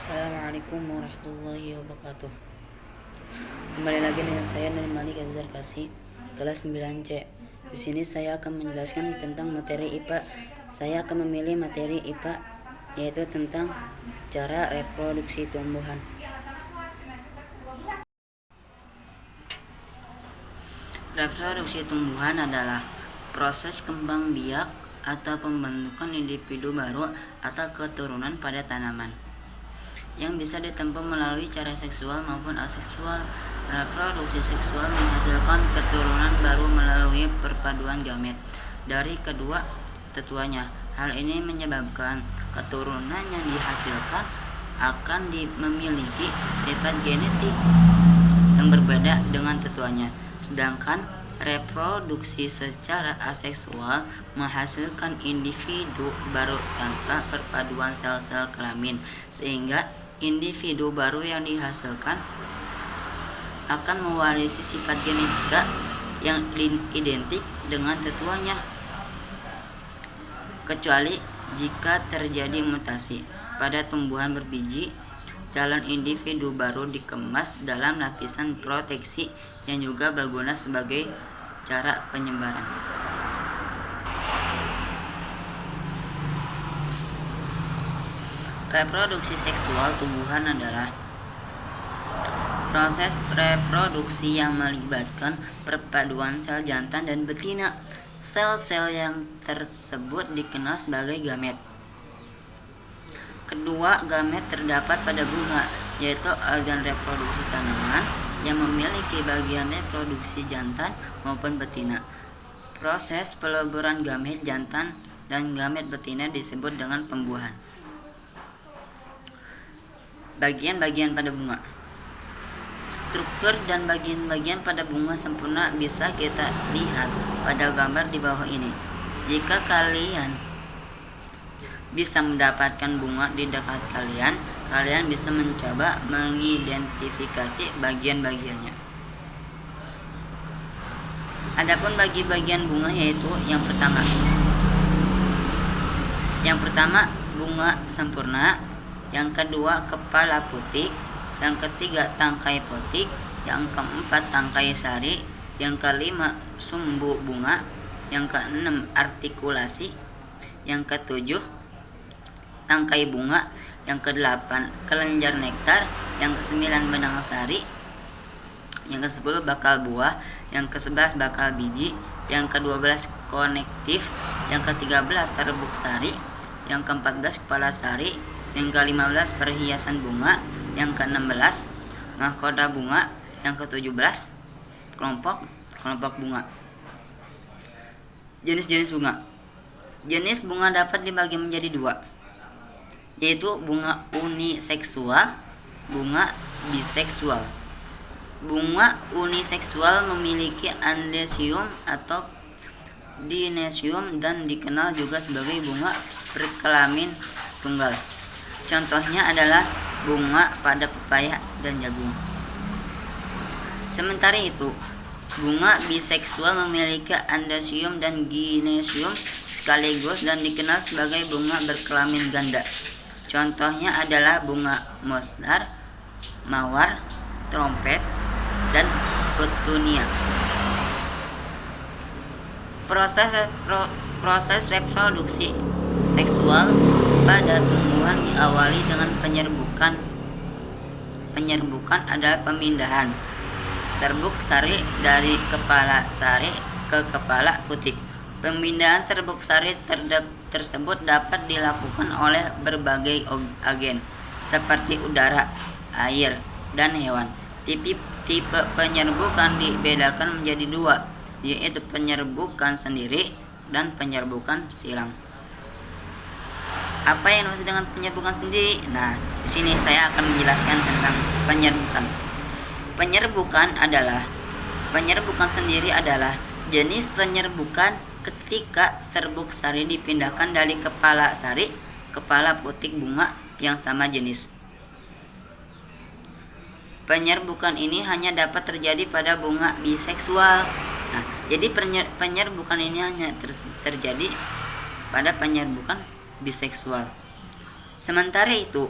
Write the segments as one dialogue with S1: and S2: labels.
S1: Assalamualaikum warahmatullahi wabarakatuh. Kembali lagi dengan saya Nur Malik Azhar Kasih, kelas 9C. Di sini saya akan menjelaskan tentang materi IPA. Saya akan memilih materi IPA yaitu tentang cara reproduksi tumbuhan. Reproduksi tumbuhan adalah proses kembang biak atau pembentukan individu baru atau keturunan pada tanaman yang bisa ditempuh melalui cara seksual maupun aseksual. Reproduksi seksual menghasilkan keturunan baru melalui perpaduan gamet dari kedua tetuanya. Hal ini menyebabkan keturunan yang dihasilkan akan memiliki sifat genetik yang berbeda dengan tetuanya. Sedangkan reproduksi secara aseksual menghasilkan individu baru tanpa perpaduan sel-sel kelamin, sehingga individu baru yang dihasilkan akan mewarisi sifat genetika yang identik dengan tetuanya, kecuali jika terjadi mutasi pada tumbuhan berbiji. Calon individu baru dikemas dalam lapisan proteksi yang juga berguna sebagai cara penyebaran. Reproduksi seksual tumbuhan adalah proses reproduksi yang melibatkan perpaduan sel jantan dan betina. Sel-sel yang tersebut dikenal sebagai gamet. Kedua gamet terdapat pada bunga, yaitu organ reproduksi tanaman yang memiliki bagian reproduksi jantan maupun betina. Proses peleburan gamet jantan dan gamet betina disebut dengan pembuahan. Bagian-bagian pada bunga. Struktur dan bagian-bagian pada bunga sempurna bisa kita lihat pada gambar di bawah ini. Jika kalian bisa mendapatkan bunga di dekat kalian bisa mencoba mengidentifikasi bagian-bagiannya. Adapun bagi bagian bunga yaitu yang pertama bunga sempurna, yang kedua kepala putih, yang ketiga tangkai putih, yang keempat tangkai sari, yang kelima sumbu bunga, yang keenam artikulasi, yang ketujuh tangkai bunga, yang kedelapan kelenjar nektar, yang kesembilan benang sari, yang ke-10 bakal buah, yang ke-11 bakal biji, yang ke-12 konektif, yang ke-13 serbuk sari, yang ke-14 kepala sari, yang ke-15 perhiasan bunga, yang ke-16 mahkota bunga, yang ke-17 kelompok bunga. Jenis-jenis bunga. Jenis bunga dapat dibagi menjadi dua, yaitu bunga uniseksual, bunga biseksual. Bunga uniseksual memiliki andesium atau dinesium dan dikenal juga sebagai bunga berkelamin tunggal. Contohnya adalah bunga pada pepaya dan jagung. Sementara itu, bunga biseksual memiliki andesium dan ginesium sekaligus dan dikenal sebagai bunga berkelamin ganda. Contohnya adalah bunga mostar, mawar, trompet, dan petunia. Proses reproduksi seksual pada tumbuhan diawali dengan penyerbukan. Penyerbukan adalah pemindahan serbuk sari dari kepala sari ke kepala putih. Pemindahan serbuk sari tersebut dapat dilakukan oleh berbagai agen seperti udara, air, dan hewan. Tipe penyerbukan dibedakan menjadi dua, yaitu penyerbukan sendiri dan penyerbukan silang. Apa yang dimaksud dengan penyerbukan sendiri? Nah, di sini saya akan menjelaskan tentang penyerbukan. Penyerbukan sendiri adalah jenis penyerbukan ketika serbuk sari dipindahkan dari kepala sari kepala putih bunga yang sama jenis. Penyerbukan ini hanya dapat terjadi pada bunga biseksual. Nah, jadi penyerbukan ini hanya terjadi pada penyerbukan biseksual. Sementara itu,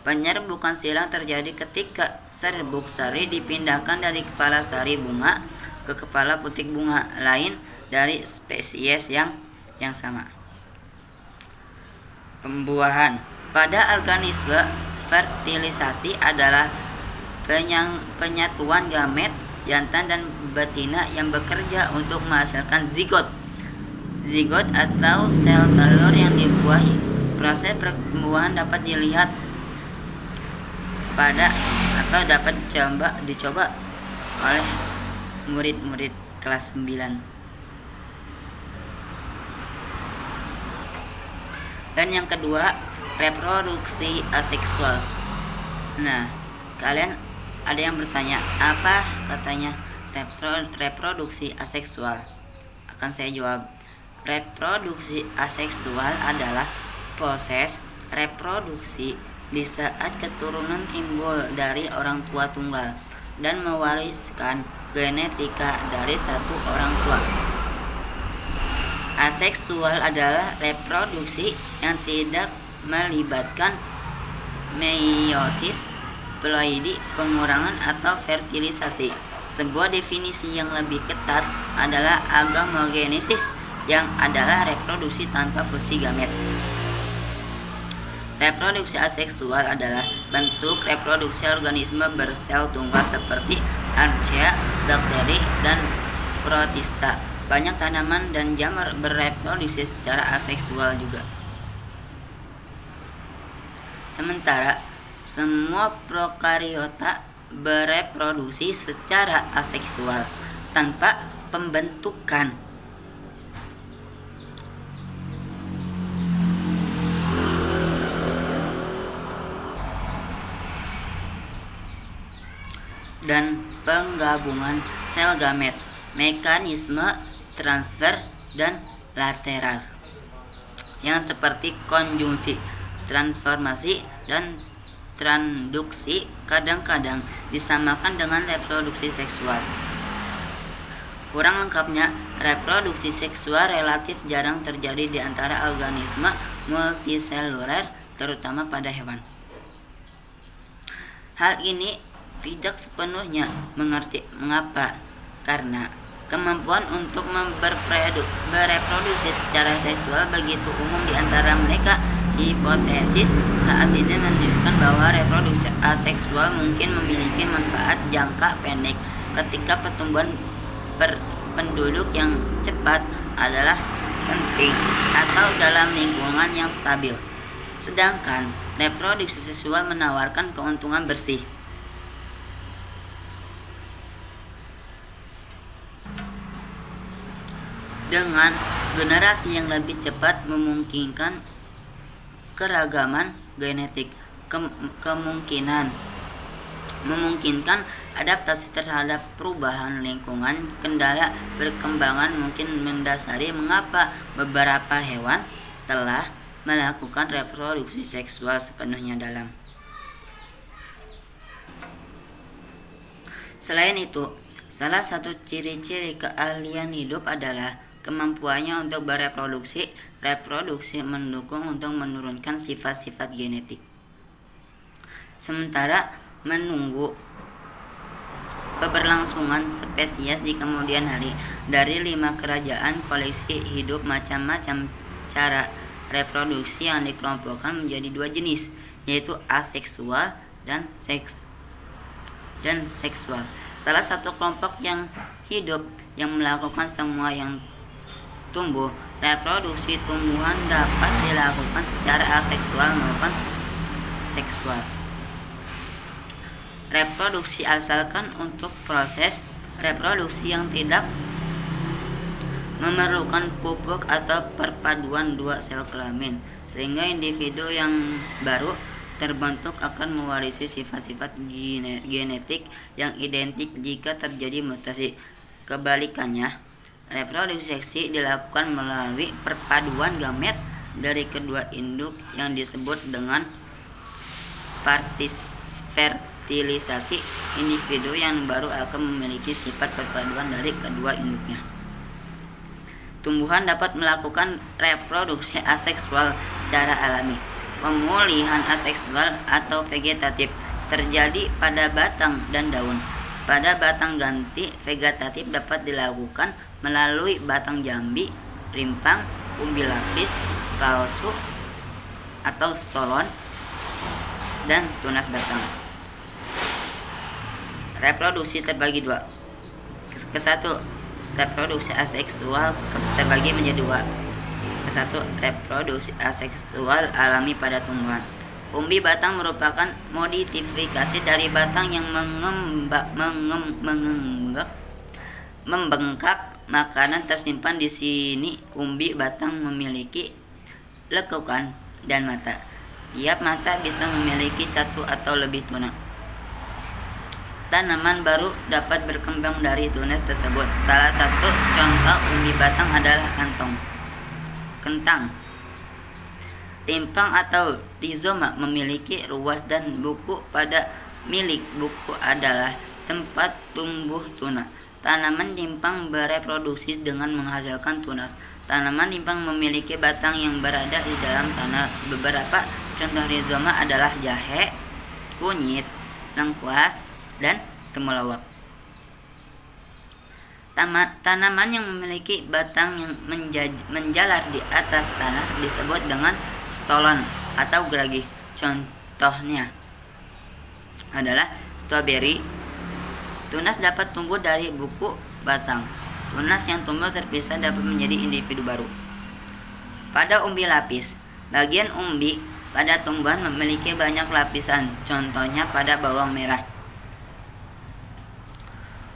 S1: Penyerbukan silang terjadi ketika serbuk sari dipindahkan dari kepala sari bunga ke kepala putik bunga lain dari spesies yang sama. Pembuahan. Pada organisme, fertilisasi adalah penyatuan gamet jantan dan betina yang bekerja untuk menghasilkan zigot. Zigot atau sel telur yang dibuahi. Proses pembuahan dapat dilihat atau dapat dicoba oleh murid-murid kelas 9. Dan yang kedua, reproduksi aseksual. Nah, kalian ada yang bertanya, apa katanya reproduksi aseksual? Akan saya jawab. Reproduksi aseksual adalah proses reproduksi di saat keturunan timbul dari orang tua tunggal dan mewariskan genetika dari satu orang tua. Aseksual adalah reproduksi yang tidak melibatkan meiosis, ploidi, pengurangan atau fertilisasi. Sebuah definisi yang lebih ketat adalah agamogenesis, yang adalah reproduksi tanpa fusi gamet. Reproduksi aseksual adalah bentuk reproduksi organisme bersel tunggal seperti archaea, bakteri, dan protista. Banyak tanaman dan jamur bereproduksi secara aseksual juga. Sementara semua prokariota bereproduksi secara aseksual tanpa pembentukan. Dan penggabungan sel gamet, mekanisme transfer dan lateral yang seperti konjungsi, transformasi, dan transduksi kadang-kadang disamakan dengan reproduksi seksual. Kurang lengkapnya, reproduksi seksual relatif jarang terjadi di antara organisme multiseluler, terutama pada hewan. Hal ini tidak sepenuhnya mengerti mengapa, karena kemampuan untuk bereproduksi secara seksual begitu umum di antara mereka. Hipotesis saat ini menunjukkan bahwa reproduksi aseksual mungkin memiliki manfaat jangka pendek ketika pertumbuhan penduduk yang cepat adalah penting atau dalam lingkungan yang stabil. Sedangkan reproduksi seksual menawarkan keuntungan bersih. Dengan generasi yang lebih cepat memungkinkan keragaman genetik, memungkinkan adaptasi terhadap perubahan lingkungan. Kendala perkembangan mungkin mendasari mengapa beberapa hewan telah melakukan reproduksi seksual sepenuhnya dalam. Selain itu, salah satu ciri-ciri keahlian hidup adalah kemampuannya untuk bereproduksi. Reproduksi mendukung untuk menurunkan sifat-sifat genetik. Sementara menunggu keberlangsungan spesies di kemudian hari. Dari 5 kerajaan koleksi hidup, macam-macam cara reproduksi yang dikelompokkan menjadi 2 jenis, yaitu aseksual dan seksual. Salah satu kelompok yang hidup yang melakukan semua yang tumbuh. Reproduksi tumbuhan dapat dilakukan secara aseksual maupun seksual. Reproduksi asalkan untuk proses reproduksi yang tidak memerlukan pupuk atau perpaduan 2 sel kelamin, sehingga individu yang baru terbentuk akan mewarisi sifat-sifat genetik yang identik jika terjadi mutasi. Kebalikannya, reproduksi seksi dilakukan melalui perpaduan gamet dari kedua induk yang disebut dengan fertilisasi. Individu yang baru akan memiliki sifat perpaduan dari kedua induknya. Tumbuhan dapat melakukan reproduksi aseksual secara alami. Pemulihan aseksual atau vegetatif terjadi pada batang dan daun. Pada batang ganti vegetatif dapat dilakukan melalui batang jambi, rimpang, umbi lapis, palsu atau stolon, dan tunas batang. Reproduksi terbagi dua. Kesatu, reproduksi aseksual terbagi menjadi dua. Kesatu, reproduksi aseksual alami pada tumbuhan. Umbi batang merupakan modifikasi dari batang yang membengkak. Makanan tersimpan di sini. Umbi batang memiliki lekukan dan mata. Tiap mata bisa memiliki satu atau lebih tunas. Tanaman baru dapat berkembang dari tunas tersebut. Salah satu contoh umbi batang adalah kentang. Rimpang atau rizoma memiliki ruas dan buku. Pada milik buku adalah tempat tumbuh tunas. Tanaman rimpang bereproduksi dengan menghasilkan tunas. Tanaman rimpang memiliki batang yang berada di dalam tanah. Beberapa contoh rizoma adalah jahe, kunyit, lengkuas, dan temulawak. Tanaman yang memiliki batang yang menjalar di atas tanah disebut dengan stolon atau geragi. Contohnya adalah stroberi. Tunas dapat tumbuh dari buku batang. Tunas yang tumbuh terpisah dapat menjadi individu baru. Pada umbi lapis, bagian umbi pada tumbuhan memiliki banyak lapisan. Contohnya pada bawang merah.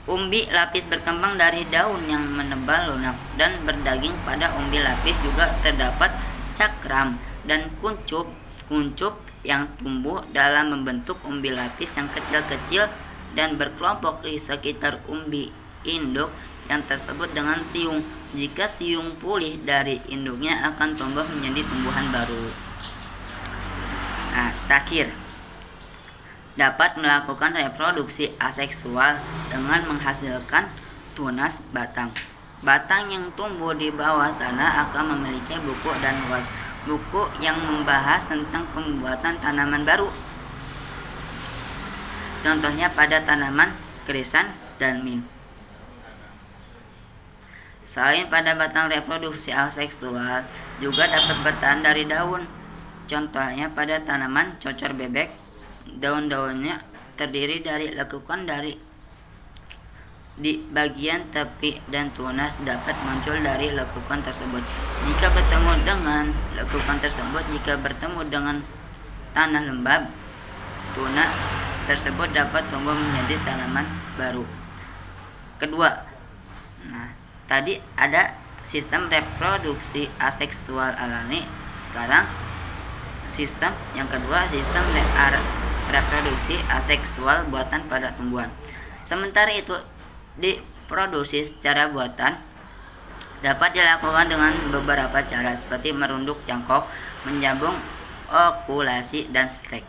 S1: Umbi lapis berkembang dari daun yang menebal lunak dan berdaging. Pada umbi lapis juga terdapat cakram dan kuncup yang tumbuh dalam membentuk umbi lapis yang kecil-kecil dan berkelompok di sekitar umbi induk yang tersebut dengan siung. Jika siung pulih dari induknya akan tumbuh menjadi tumbuhan baru. Terakhir, dapat melakukan reproduksi aseksual dengan menghasilkan tunas batang. Batang yang tumbuh di bawah tanah akan memiliki buku dan ruas. Buku yang membahas tentang pembuatan tanaman baru. Contohnya pada tanaman krisan dan mint. Selain pada batang, reproduksi aseksual juga dapat bertahan dari daun. Contohnya pada tanaman cocor bebek, daun-daunnya terdiri dari lekukan di bagian tepi dan tunas dapat muncul dari lekukan tersebut. Jika bertemu dengan tanah lembab, tunas tersebut dapat tumbuh menjadi tanaman baru. Kedua, tadi ada sistem reproduksi aseksual alami. Sekarang sistem yang kedua, sistem reproduksi aseksual buatan pada tumbuhan. Sementara itu, diproduksi secara buatan dapat dilakukan dengan beberapa cara seperti merunduk cangkok, menjambung, okulasi, dan strek.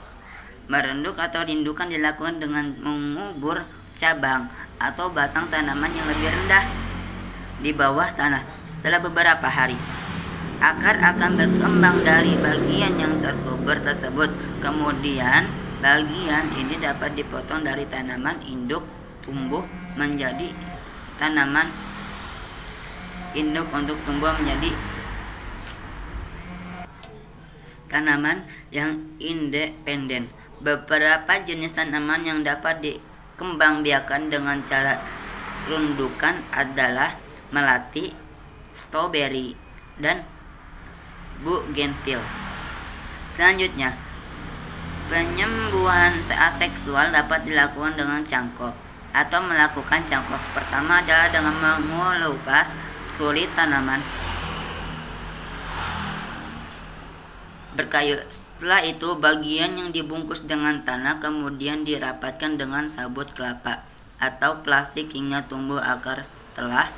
S1: Merunduk atau rindukan dilakukan dengan mengubur cabang atau batang tanaman yang lebih rendah di bawah tanah. Setelah beberapa hari, akar akan berkembang dari bagian yang terkubur tersebut. Kemudian bagian ini dapat dipotong dari tanaman induk tumbuh menjadi tanaman induk untuk tumbuh menjadi tanaman yang independen. Beberapa jenis tanaman yang dapat dikembangbiakan dengan cara rundukan adalah melati, stroberi, dan bougainville. Selanjutnya, penyembuhan aseksual dapat dilakukan dengan cangkok atau melakukan cangkok. Pertama adalah dengan mengelupas kulit tanaman berkayu. Setelah itu, bagian yang dibungkus dengan tanah kemudian dirapatkan dengan sabut kelapa atau plastik hingga tumbuh akar. Setelah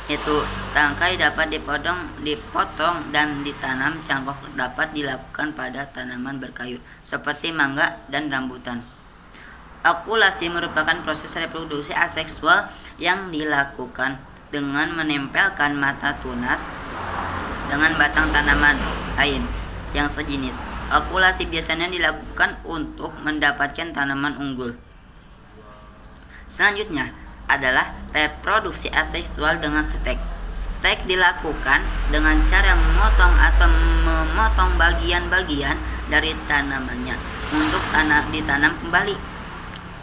S1: itu, tangkai dapat dipotong dan ditanam. Cangkok dapat dilakukan pada tanaman berkayu seperti mangga dan rambutan. Okulasi merupakan proses reproduksi aseksual yang dilakukan dengan menempelkan mata tunas dengan batang tanaman lain yang sejenis. Okulasi biasanya dilakukan untuk mendapatkan tanaman unggul. Selanjutnya adalah reproduksi aseksual dengan stek. Stek dilakukan dengan cara memotong bagian-bagian dari tanamannya untuk ditanam kembali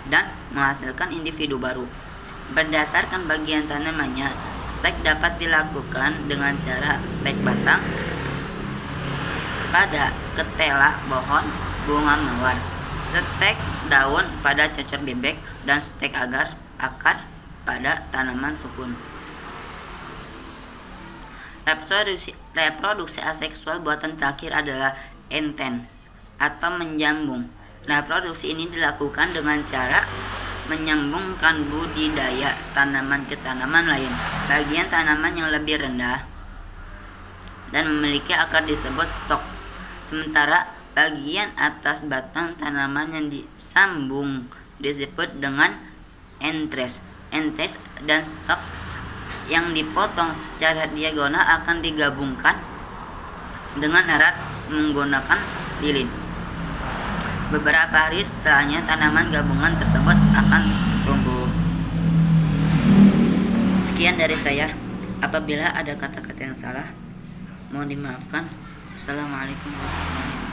S1: dan menghasilkan individu baru. Berdasarkan bagian tanamannya, stek dapat dilakukan dengan cara stek batang pada ketela pohon bunga mawar, stek daun pada cocor bebek, dan stek akar pada tanaman sukun. Reproduksi aseksual buatan terakhir adalah enten atau menjambung. Reproduksi ini dilakukan dengan cara menyambungkan budidaya tanaman ke tanaman lain. Bagian tanaman yang lebih rendah dan memiliki akar disebut stok, sementara bagian atas batang tanaman yang disambung disebut dengan entres. Entres dan stok yang dipotong secara diagonal akan digabungkan dengan erat menggunakan lilin. Beberapa hari setelahnya tanaman gabungan tersebut akan tumbuh. Sekian dari saya. Apabila ada kata-kata yang salah, mohon dimaafkan. Assalamualaikum warahmatullahi wabarakatuh.